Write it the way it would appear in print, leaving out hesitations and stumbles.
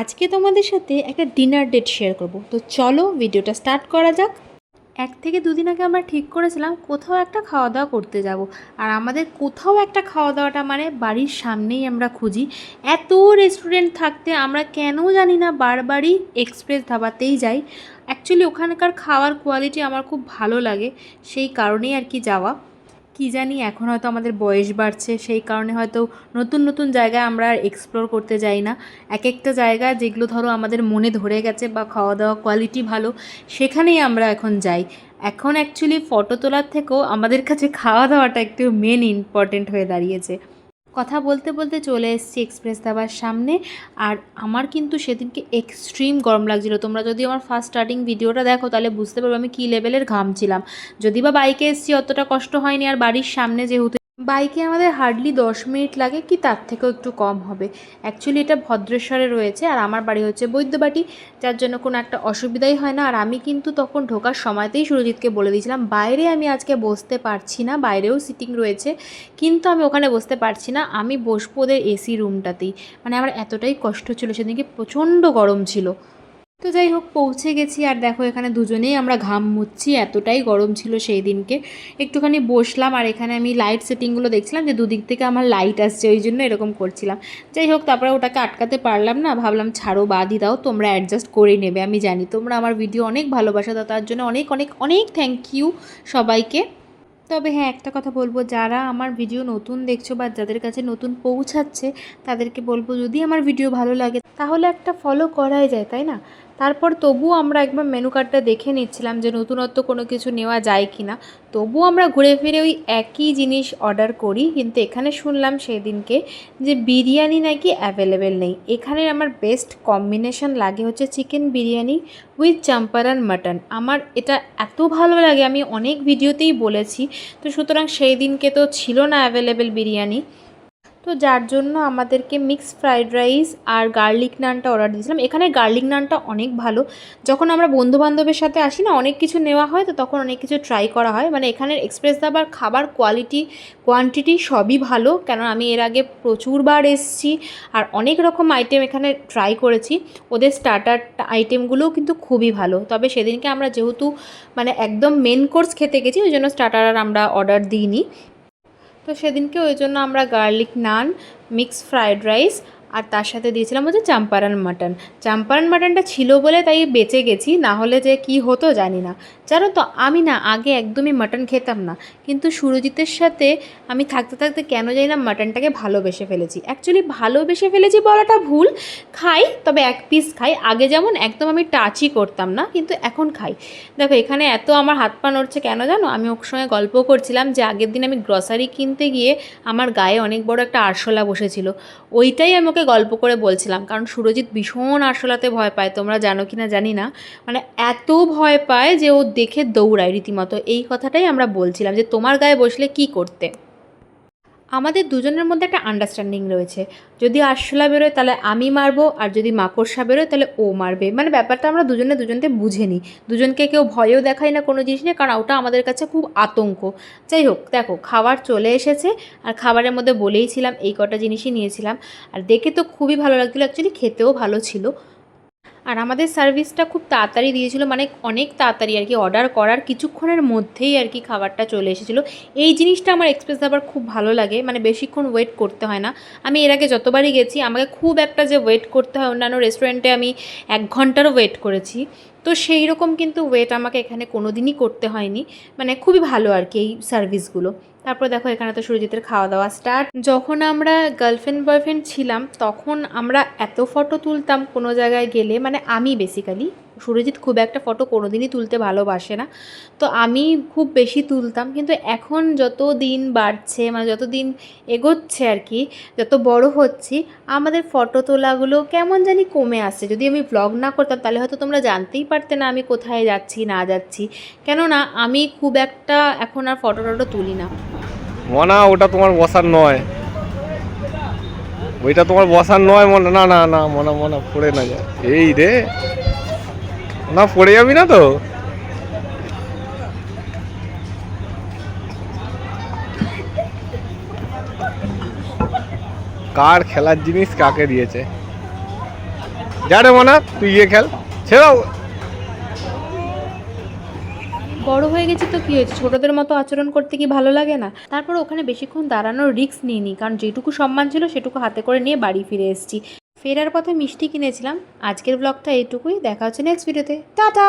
আজকে তোমাদের সাথে একটা ডিনার ডেট শেয়ার করব। তো চলো ভিডিওটা স্টার্ট করা যাক। 1 থেকে 2 দিন আগে আমরা ঠিক করেছিলাম কোথাও একটা খাওয়া দাওয়া করতে যাব। আর আমাদের কোথাও একটা খাওয়া দাওয়াটা মানে বাড়ির সামনেই আমরা খুঁজি। এত রেস্টুরেন্ট থাকতে আমরা কেন জানি না বারবারই এক্সপ্রেস ধাবাতেই যাই। অ্যাকচুয়ালি ওখানকার খাওয়ার কোয়ালিটি আমার খুব ভালো লাগে, সেই কারণেই আর কি যাওয়া। কি জানি এখন হয়তো আমাদের বয়স বাড়ছে, সেই কারণে হয়তো নতুন নতুন জায়গায় আমরা আর এক্সপ্লোর করতে যাই না। এক একটা জায়গা যেগুলো ধরো আমাদের মনে ধরে গেছে বা খাওয়া দাওয়া কোয়ালিটি ভালো, সেখানেই আমরা এখন যাই। এখন অ্যাকচুয়ালি ফটো তোলার থেকেও আমাদের কাছে খাওয়া দাওয়াটা একটু মেন ইম্পর্টেন্ট হয়ে দাঁড়িয়েছে। কথা বলতে বলতে চলে এসেছি এক্সপ্রেস ধাবার সামনে। আর আমার কিন্তু সেদিনকে এক্সট্রিম গরম লাগছিলো। তোমরা যদি আমার ফার্স্ট স্টার্টিং ভিডিওটা দেখো তাহলে বুঝতে পারবে আমি কী লেভেলের ঘামছিলাম। যদি বা বাইকে এসেছি অতটা কষ্ট হয়নি, আর বাড়ির সামনে যেহেতু বাইকে আমাদের হার্ডলি 10 মিনিট লাগে, কি তার থেকেও একটু কম হবে। অ্যাকচুয়ালি এটা ভদ্রেশ্বরে রয়েছে আর আমার বাড়ি হচ্ছে বৈদ্যবাটি, যার জন্য কোনো একটা অসুবিধাই হয় না। আর আমি কিন্তু তখন ঢোকার সময়তেই সুরজিৎকে বলে দিয়েছিলাম বাইরে আমি আজকে বসতে পারছি না, বাইরেও সিটিং রয়েছে কিন্তু আমি ওখানে বসতে পারছি না, আমি বসবো ওদের এসি রুমটাতেই। মানে আমার এতটাই কষ্ট ছিল, সেদিনকে প্রচণ্ড গরম ছিল। তো যাই হোক পৌঁছে গেছি, আর দেখো এখানে দুজনেই আমরা ঘাম মুচ্ছি, এতটাই গরম ছিল সেই দিনকে। একটুখানি বসলাম আর এখানে আমি লাইট সেটিংগুলো দেখছিলাম যে দুদিক থেকে আমার লাইট আসছে, ওই জন্য এরকম করছিলাম। যাই হোক তারপরে ওটাকে আটকাতে পারলাম না, ভাবলাম ছাড়ো বাদই দাও, তোমরা অ্যাডজাস্ট করে নেবে। আমি জানি তোমরা আমার ভিডিও অনেক ভালোবাসা দাও, তার জন্য অনেক অনেক অনেক থ্যাংক ইউ সবাইকে। তবে হ্যাঁ, একটা কথা বলবো, যারা আমার ভিডিও নতুন দেখছো বা যাদের কাছে নতুন পৌঁছাচ্ছে তাদেরকে বলবো যদি আমার ভিডিও ভালো লাগে তাহলে একটা ফলো করাই যায়, তাই না? তারপর তবুও আমরা একবার মেনু কার্ডটা দেখে নিচ্ছিলাম যে নতুনত্ব কোনো কিছু নেওয়া যায় কি না। তবুও আমরা ঘুরে ফিরে ওই একই জিনিস অর্ডার করি, কিন্তু এখানে শুনলাম সেদিনকে যে বিরিয়ানি নাকি অ্যাভেলেবেল নেই। এখানে আমার বেস্ট কম্বিনেশন লাগে হচ্ছে chicken biryani with Champaran mutton. আমার এটা এত ভালো লাগে, আমি অনেক ভিডিওতেই বলেছি। তো সুতরাং সেই দিনকে তো ছিল না অ্যাভেলেবেল বিরিয়ানি, তো যার জন্য আমাদেরকে মিক্স ফ্রাইড রাইস আর গার্লিক নানটা অর্ডার দিয়েছিলাম। এখানে গার্লিক নানটা অনেক ভালো। যখন আমরা বন্ধুবান্ধবের সাথে আসি না, অনেক কিছু নেওয়া হয়, তো তখন অনেক কিছু ট্রাই করা হয়। মানে এখানের এক্সপ্রেস ধাবার খাবার কোয়ালিটি কোয়ান্টিটি সবই ভালো, কেন আমি এর আগে প্রচুরবার এসেছি আর অনেক রকম আইটেম এখানে ট্রাই করেছি। ওদের স্টার্টার আইটেমগুলোও কিন্তু খুবই ভালো। তবে সেদিনকে আমরা যেহেতু মানে একদম মেন কোর্স খেতে গেছি, ওই জন্য স্টার্টার আর আমরা অর্ডার দিইনি। তো সেদিনকে ওই জন্য আমরা গার্লিক নান, মিক্স ফ্রায়েড রাইস আর তার সাথে দিয়েছিলাম হচ্ছে চাম্পারান মাটন। চাম্পারান মাটনটা ছিল বলে তাই বেঁচে গেছি, না হলে যে কি হতো জানি না। জানো তো আমি না আগে একদমই মাটন খেতাম না, কিন্তু সুরজিতের সাথে আমি থাকতে থাকতে কেন জানি না মাটনটাকে ভালোবেসে ফেলেছি। অ্যাকচুয়ালি ভালোবেসে ফেলেছি বলাটা ভুল, খাই তবে 1 পিস খাই। আগে যেমন একদম আমি টাচই করতাম না, কিন্তু এখন খাই। দেখো এখানে এত আমার হাত পা নড়ছে কেন জানো? আমি ওর সঙ্গে গল্প করছিলাম যে আগের দিন আমি গ্রসারি কিনতে গিয়ে আমার গায়ে অনেক বড় একটা আরশোলা বসেছিল। ওইটাই আমি ওকে গল্প করে বলছিলাম, কারণ সুরজিৎ ভীষণ আরশোলাতে ভয় পায়, তোমরা জানো কি না জানি না। মানে এত ভয় পায় যে ও দেখে দৌড়ায় রীতিমতো। এই কথাটাই আমরা বলছিলাম যে তোমার গায়ে বসলে কি করতে। আমাদের দুজনের মধ্যে একটা আন্ডারস্ট্যান্ডিং রয়েছে, যদি আরশোলা বেরোয় তাহলে আমি মারবো, আর যদি মাকড়সা বেরোয় তাহলে ও মারবে। মানে ব্যাপারটা আমরা দুজনে দুজনকে বুঝে নিই, দুজনকে কেউ ভয়ও দেখাই না কোনো জিনিস নিয়ে, কারণ ওটা আমাদের কাছে খুব আতঙ্ক। যাই হোক দেখো খাবার চলে এসেছে, আর খাবারের মধ্যে বলেইছিলাম এই কটা জিনিসই নিয়েছিলাম। আর দেখে তো খুবই ভালো লাগছিলো, অ্যাকচুয়ালি খেতেও ভালো ছিল। আর আমাদের সার্ভিসটা খুব তাড়াতাড়ি দিয়েছিল, মানে অনেক তাড়াতাড়ি আর কি, অর্ডার করার কিছুক্ষণের মধ্যেই আর কি খাবারটা চলে এসেছিলো। এই জিনিসটা আমার এক্সপ্রেস ধাবার খুব ভালো লাগে, মানে বেশিক্ষণ ওয়েট করতে হয় না। আমি এর আগে যতবারই গেছি আমাকে খুব একটা যে ওয়েট করতে হয়, অন্যান্য রেস্টুরেন্টে আমি 1 ঘন্টারও ওয়েট করেছি, তো সেই রকম কিন্তু ওয়েট আমাকে এখানে কোনো দিনই করতে হয়নি। মানে খুবই ভালো আর কি এই সার্ভিসগুলো। তারপর দেখো এখানে তো সুরজিতের খাওয়া দাওয়া স্টার্ট। যখন আমরা গার্লফ্রেন্ড বয়ফ্রেন্ড ছিলাম তখন আমরা এত ফটো তুলতাম কোনো জায়গায় গেলে, মানে আমি বেসিক্যালি, সুরজিৎ খুব একটা ফটো কোনো দিনই তুলতে ভালোবাসে না, তো আমি খুব বেশি তুলতাম। কিন্তু এখন যত দিন বাড়ছে, মানে যত দিন এগোচ্ছে আর কি, যত বড় হচ্ছি, আমাদের ফটো তোলাগুলো কেমন জানি কমে আসছে। যদি আমি ব্লগ না করতাম তাহলে হয়তো তোমরা জানতেই পারতে না আমি কোথায় যাচ্ছি না যাচ্ছি, কেননা আমি খুব একটা এখন আর ফটো টটো তুলি না। মনা ওটা তোমার বসার নয়, ওইটা তোমার বসার নয় মনা, না না না মনা মনা পড়ে না যায়। এই রে না পড়ে যাবি না তো? কার খেলার জিনিস কাকে দিয়েছে? যা রে মনা, তুই গিয়ে খেল, ছেড়াও। বড় হয়ে গেছি তো কী হয়েছে, ছোটদের মতো আচরণ করতে কি ভালো লাগে না? তারপর ওখানে বেশিক্ষণ দাঁড়ানোর রিস্ক নিইনি, কারণ যেটুকু সম্মান ছিল সেটুকু হাতে করে নিয়ে বাড়ি ফিরে এসেছি। ফেরার পথে মিষ্টি কিনেছিলাম। আজকের ব্লগটা এইটুকুই, দেখা হচ্ছে নেক্সট ভিডিওতে। টাটা।